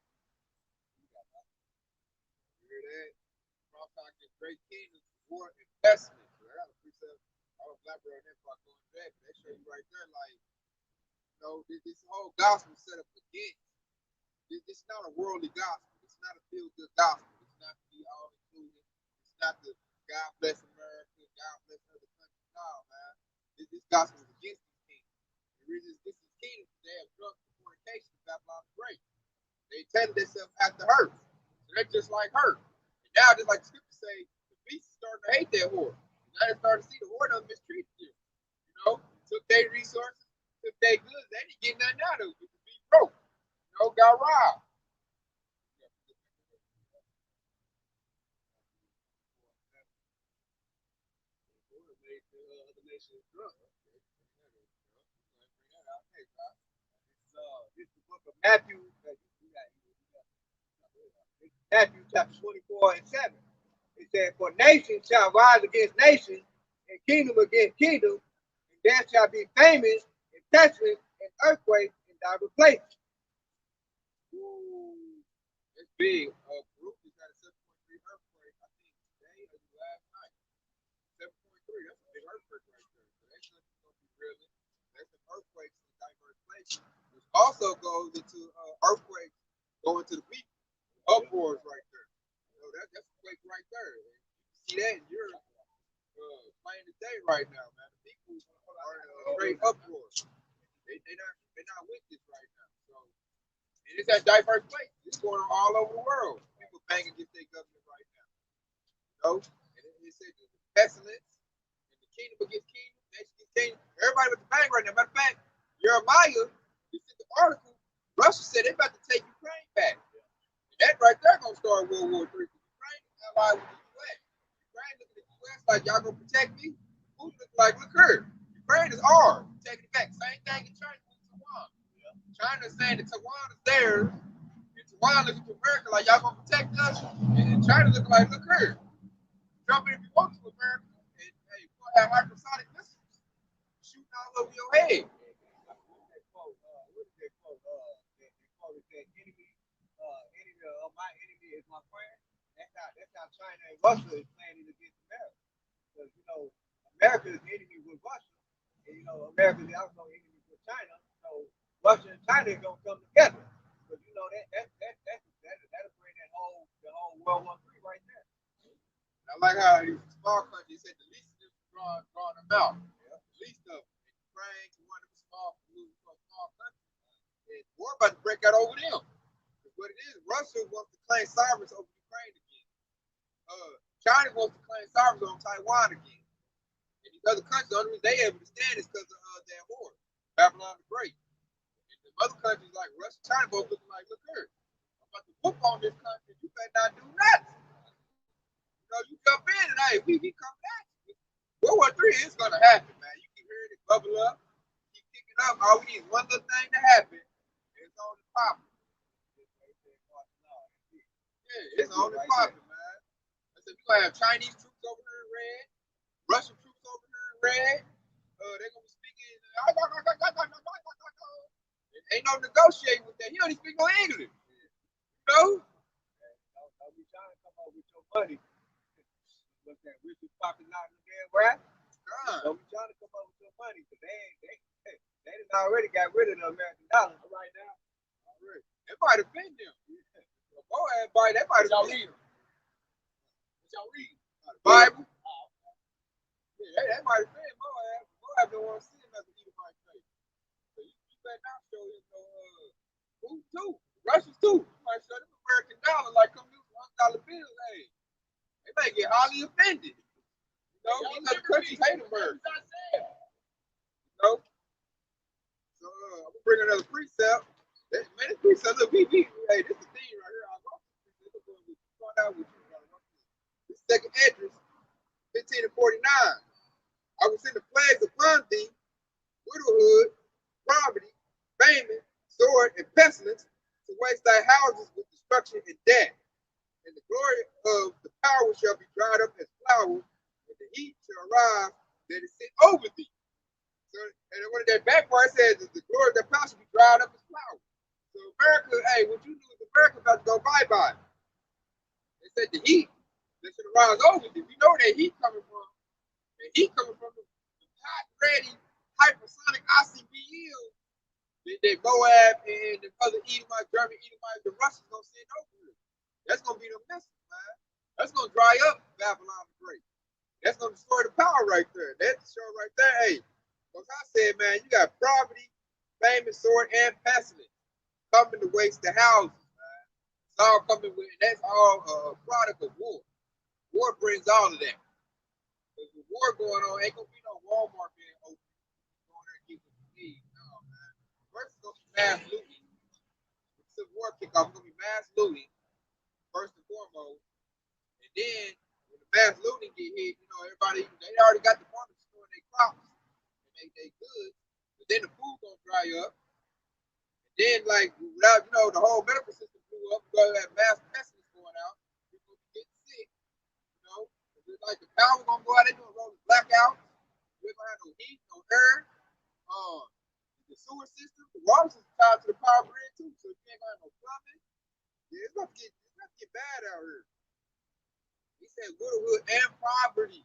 Hear that? Prophesy against great kingdoms, war and pestilence. I'll elaborate on that before I go into that. But they show you right there, like, you know, this whole gospel set up against. It's not a worldly gospel. It's not a feel-good gospel. It's not to be all-including. It's not the God bless America, God bless other countries. No, man. This gospel is against these kingdoms. The reason it's against these kingdoms is they have drunk the fornication of Babylon the Great. They tended themselves after her. So they're just like her. And now, just like the scriptures say, the beast is starting to hate that whore. Now they're starting to see the whore done mistreated them. You know, took their resources, took their goods. They didn't get nothing out of it. Just be broke. You know, got robbed. other nations drunk. It's the book of Matthew. Matthew chapter 24 and 7. It said, "For nation shall rise against nation, and kingdom against kingdom, and there shall be famine, and pestilence, and earthquakes in diverse places." It's big. Group has got a 7.3 earthquake. I think today or last night. 7.3. That's a big earthquake right there. So that's nothing going to be really. There's some earthquakes in diverse places, which also goes into earthquakes going to the people. Uproars right there. So that's a quake right there. And you can see that in Europe playing today right now, man. The people are in a great uproar. They're not with this right now. So and it's at diverse places. It's going on all over the world. People banging against their government right now. You know? And it said the pestilence and the kingdom against kingdom, nation against kingdom. Everybody with the bang right now. Matter of fact, Jeremiah, you see the article, Russia said they're about to take Ukraine back. And that right there gonna start World War III. Ukraine is allied with the US. Ukraine looking at the US like y'all gonna protect me. Putin looking like, look here. Ukraine is ours. Taking it back. Same thing in China with Taiwan. China's saying that Taiwan is theirs, and Taiwan looking to America like y'all gonna protect us, and China looking like, look here, jump in if you want to America, and hey, we're gonna have hypersonic missiles shooting all over your head. They quote, it said, enemy of my enemy is my friend. That's how China and Russia is planning against America. Because, America is enemy with Russia, and, America is also enemy with China. So Russia and China are gonna come together. But that'll bring the whole World War III right there. And I like how these small countries said the least of them drawing them out. Yeah. The least of them. And Ukraine to one of the small countries. And war about to break out over them. Because what it is, Russia wants to claim sovereignty over Ukraine again. China wants to claim sovereignty on Taiwan again. And these other countries, the only reason they able to stand is because of their war, Babylon the Great. Other countries like Russia, China, both looking like, look here, I'm about to whoop on this country. You better not do nothing. You jump in and hey, we come back. World War III is gonna happen, man. You can hear it bubble up, keep kicking up. All we need is one little thing to happen, and it's on the popping. Yeah, it's on the popping, man. I said we're gonna have Chinese troops over here in red, Russian troops over here in red. They're gonna be speaking. Ain't no negotiating with that. He don't even speak no English. Don't be trying to come up with your money. What's that? Richard popping out in the damn rap? Don't be trying to come up with your money, because they already got rid of the American dollar right now. Already. They might have been them. Boy, everybody, they might have been them. What y'all read? The Bible? Yeah, that might have been Moab. Moab don't want to see him as an Edomite face. So you better not show him no food too. Russians too. You might show them American dollar like come use $1 bills. Hey, they may get highly offended. These other countries hate America. So I'm gonna bring another precept. Man, this precept, look, hey, this is the thing right here. I wrote this precept. Start out with you. This second address, 15 and 49. I will send the plagues upon thee, widowhood, poverty, famine, sword, and pestilence, to waste thy houses with destruction and death. And the glory of the power shall be dried up as flour, and the heat shall rise that is set over thee. So, and one of that back part says that the glory of the power shall be dried up as flour. So America, hey, what you do is America about to go bye-bye. They said the heat that should rise over thee. We know that heat coming from. And heat coming from the hot, ready, hypersonic ICBMs that Moab and the other Edomites, German Edomites, the Russians gonna send over here. That's gonna be the missiles, man. That's gonna dry up Babylon the Great. That's gonna destroy the power right there. That's the show right there. Hey, like I said, man, you got poverty, famine, sword, and pestilence coming to waste the houses, man. It's all coming with, and that's all a product of war. War brings all of that. There's a war going on, ain't gonna be no Walmart being open. Going there and get what you need. No, man. First, it's gonna be mass looting. When the Civil War kick off, it's gonna be mass looting, first and foremost. And then, when the mass looting get hit, everybody, they already got the pharmacy crops and make their goods, but then the food gonna dry up. And then, like, without, the whole medical system blew up, we're gonna have mass pestilence going out. People gonna be getting sick, you know. Like the power gonna go out, they gonna roll the blackouts. We ain't gonna have no heat, no air. The sewer system, the water system tied to the power grid too, so you ain't gonna have no plumbing. Yeah, it's about to get bad out here. He said widowhood and poverty.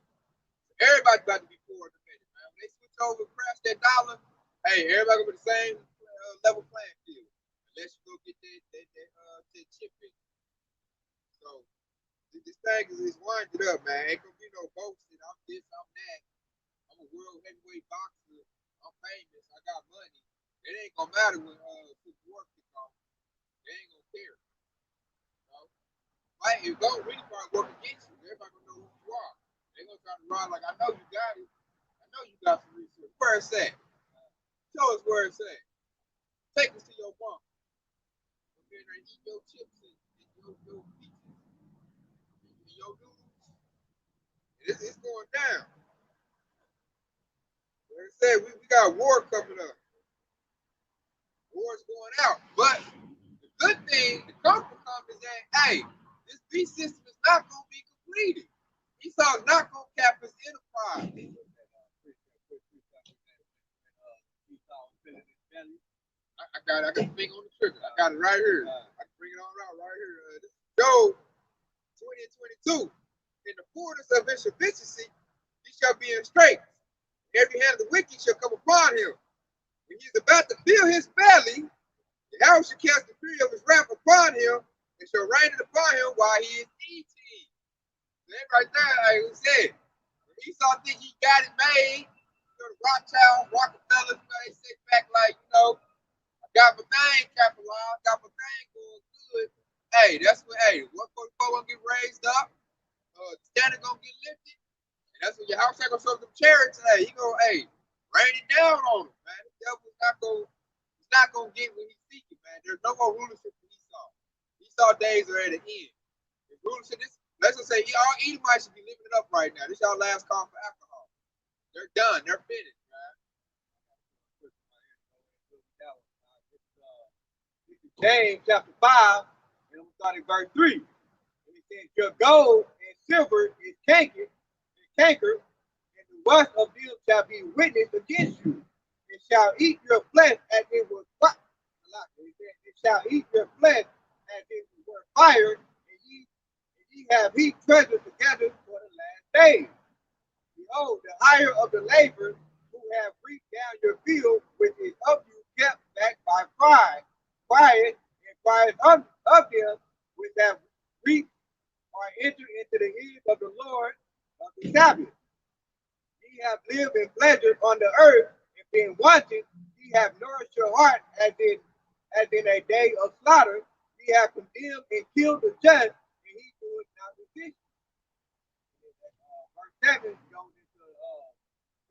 Everybody's about to be poor in a minute, man. When they switch over and crash that dollar, hey, everybody gonna be the same level playing field. Unless you go get that chip in. So this thing is winding up, man. Ain't gonna be no boasting. I'm this, I'm that. I'm a world heavyweight boxer. I'm famous. I got money. It ain't gonna matter when war kicks off. They ain't gonna care. Like, if don't really work against you, everybody gonna know who you are. They gonna try to ride like, I know you got it. I know you got some research. Where it's at? Show us where it's at. Take us to your bunk. Come in there and eat your chips and your pieces and your noodles. It's going down. Like I said, we got war coming up. War's going out. But the good thing, the comfort is that, hey, this beast system is not going to be completed. Esau's not going to cap his enterprise. I got the finger on the trigger. I got it right here. I can bring it on out right here. This is Job 20 and 22. In the fullness of his sufficiency, he shall be in straits. Every hand of the wicked shall come upon him. When he is about to fill his belly, the house shall cast the fury of his wrath upon him, and shall rain it upon him while he is eating. That right there, like we said, when Esau think he got it made, the Rothschild, Rockefellers, they sit back like, I got my thing capitalized, got my thing going good. Hey, that's what, 144 gonna get raised up, the standard gonna get lifted, and that's when your house ain't gonna show them chariots. Hey, he gonna, rain it down on him, man. The devil's not gonna get what he's seeking, man. There's no more rulership for Esau. Esau days are at an end. The rulership, let's just say all Edomites should be living it up right now. This is y'all last call for alcohol. They're done. They're finished, man. James chapter 5, and I'm starting verse 3. And it says, your gold and silver is cankered, and the rust of them shall be witness against you, and shall eat your flesh as it was fire. It shall eat your flesh as it were fire, and ye have heaped treasure together for the last days. Behold, the hire of the laborers who have reaped down your field, which is of you kept back by pride, quiet of them which have reaped or entered into the ears of the Lord of the Sabbath. Ye have lived in pleasure on the earth, and been wanting, ye have nourished your heart as in a day of slaughter. Ye have condemned and killed the just, and he doeth not resist.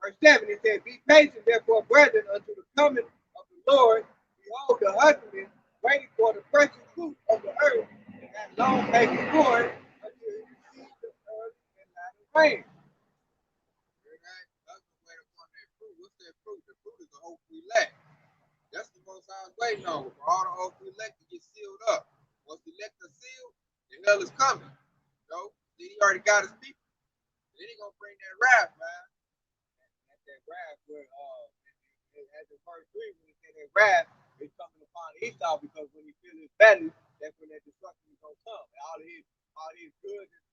Verse 7, it says, be patient, therefore, brethren, unto the coming of the Lord. Behold, the husbandman waiting for the precious fruit of the earth, and long may endure until he receives the earth and latter rain. What's that fruit? The fruit is the hope we elect. That's the most I was waiting on, for all the hope we elect to get sealed up. Once the elect are sealed, the hell is coming. Then he already got his people. Then he gonna bring that wrath, man. That wrath where as in verse 3, when he said that wrath is coming upon Esau, because when he fills his belly, that's when that destruction is gonna come. And all his good and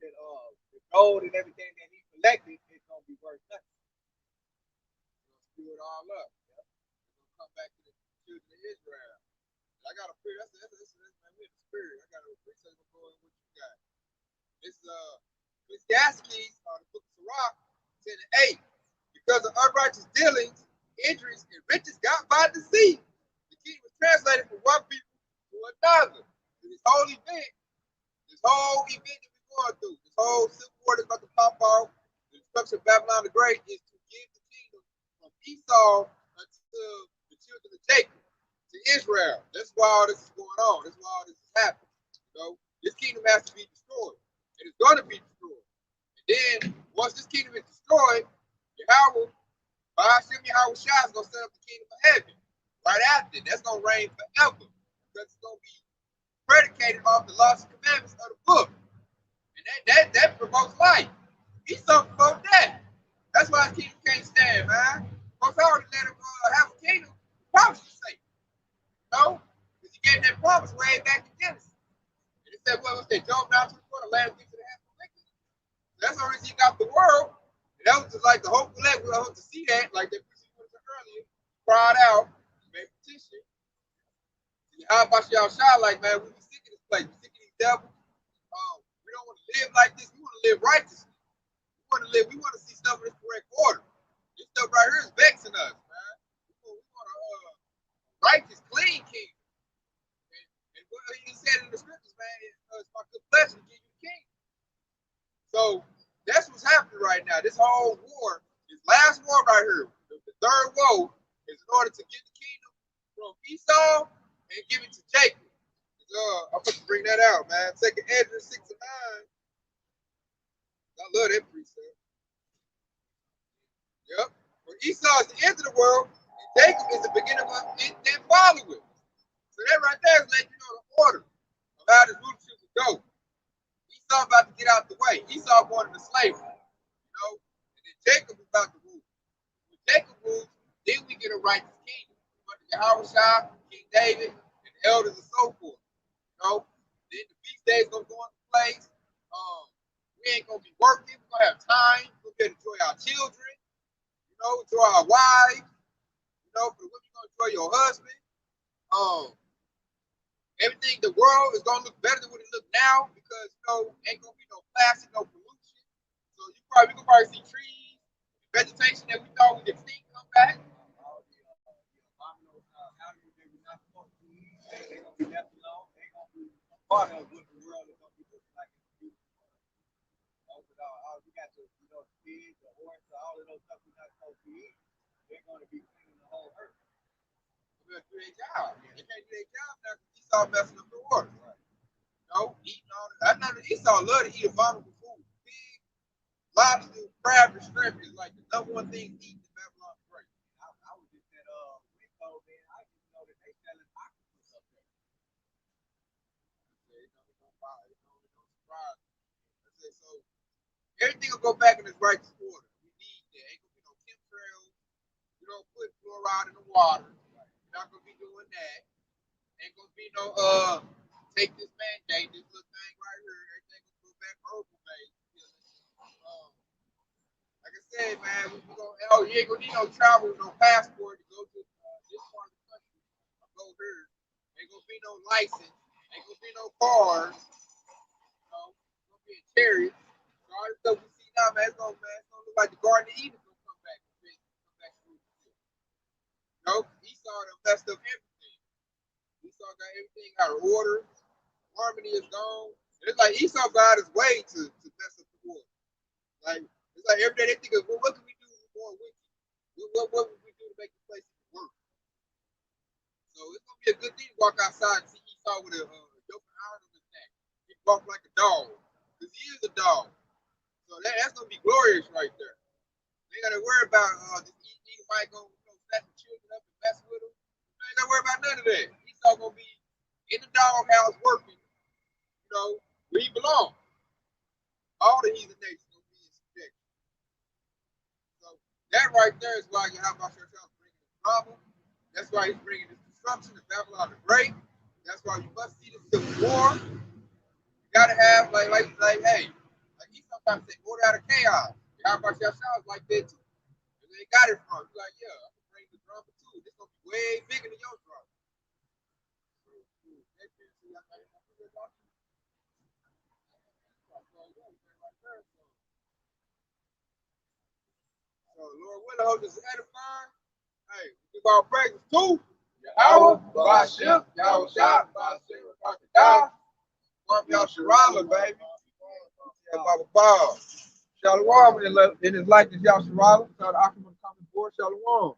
the gold and everything that he collected is gonna be worth nothing. He's gonna screw it all up. Yeah. He's gonna come back to the children of Israel. I got a prayer. That's man, we're in the spirit. I got a appreciate what you got. It's Ecclesiastes, the book of Sirach, 10 and 8. Because of unrighteous dealings, injuries, and riches got by deceit, the kingdom was translated from one people to another. So this whole event that we're going through, this whole civil war that's about to pop off, the destruction of Babylon the Great, is to give the kingdom from Esau unto the children of Jacob, to Israel. That's why all this is going on. That's why all this is happening. This kingdom has to be destroyed. It is going to be destroyed. And then once this kingdom is destroyed, Yahweh, Hashem Yahweh Shah is gonna set up the kingdom of heaven. Right after, that's gonna reign forever. Because it's gonna be predicated off the laws and commandments of the book. And that promotes life. Esau promotes death. That's why his kingdom can't stand, man. Folks already let him have a kingdom. Promise to say. No? Because he gave that promise way back in Genesis. And it said, what was that? Job down to the water, land things to the half of the wicked. That's the reason he got the world. And that was just like the whole elect. We hope to see that, like that preacher put it earlier. Cried out, made petition. How about y'all shy like, man, we be sick of this place. We sick of these devils. We don't want to live like this. We want to live righteously. We want to see stuff in its correct order. This stuff right here is vexing us, man. We want a righteous, clean king. And what he said in the scriptures, man, it's my good pleasure to give you the king. So that's what's happening right now. This whole war, this last war right here, the third woe, is in order to get the kingdom from Esau and give it to Jacob. I'm going to bring that out, man. 2nd Ezra 6 and 9. I love that precept. Yep. For Esau is the end of the world, and Jacob is the beginning of it, then follow it. So that right there is letting you know the order of how this rulership will go. Esau about to get out the way. Esau going into slavery, and then Jacob is about to rule. When Jacob rules, then we get a righteous kingdom under Yahweh Shah, King David, and the elders and so forth. Then the feast days gonna go into place. We ain't gonna be working. We're gonna have time. We're gonna enjoy our children, enjoy our wives. For the women, you're gonna enjoy your husband. Everything, the world is gonna look better than what it look now because ain't gonna be no plastic, no pollution. So we gonna probably see trees, vegetation that we thought was extinct come back. Part of what the world is going to be looking like in the future. We got the pigs, the horse, all of those stuff we're not supposed to eat. They're going to be cleaning the whole earth. They're going to do their job. They can't do their job now because Esau messing up the water. Right? Eating all that. I know that Esau love to eat abominable food. Pig, lobster, crab, and shrimp is like the number one thing eating in Babylon great. I was just at Winco, man. I didn't know that they selling octopus up there. So everything will go back in its righteous order. We need that. Ain't gonna be no chemtrails. We don't put fluoride in the water. We're not gonna be doing that. Ain't gonna be no take this mandate, this little thing right here. Everything gonna go back herbal based. Like I said, man, you ain't gonna need no travel, no passport to go to this part of the country. Go here. Ain't gonna be no license. Ain't gonna be no cars. Chariot. All the stuff we see now, man, it's gonna look like the Garden of Eden gonna come back. Esau done messed up everything. Esau got everything out of order. Harmony is gone. It's like Esau got his way to mess up the world. It's like every day they think of, well, what can we do more wicked? What would we do to make the place work? So it's gonna be a good thing to walk outside and see Esau with a yoke of iron on his neck. He walk like a dog. Because he is a dog. So that's going to be glorious right there. They ain't got to worry about this Edomite going to snatch the children up and mess with them. They ain't got to worry about none of that. He's all going to be in the doghouse working, where he belongs. All the heathen nations going to be in subjection. So that right there is why Yahweh Shah is bringing the trouble. That's why he's bringing this destruction of Babylon the Great. That's why you must see this civil war. Gotta have hey, like he sometimes say order out of chaos. How about your sounds like that too? And they got it from. He's like, yeah, I'm gonna bring the drama too. This gonna be way bigger than your drama. So Lord willing, hope this is edifying. Hey, give our praises too. Yahweh, Bashim, Yahweh Shah, Bashim, Bashim. Y'all Shirala, baby. Yeah, Baba Bob. Shalom in his likeness, y'all Shirala. Shout out to Akim on the comment board. Shalom.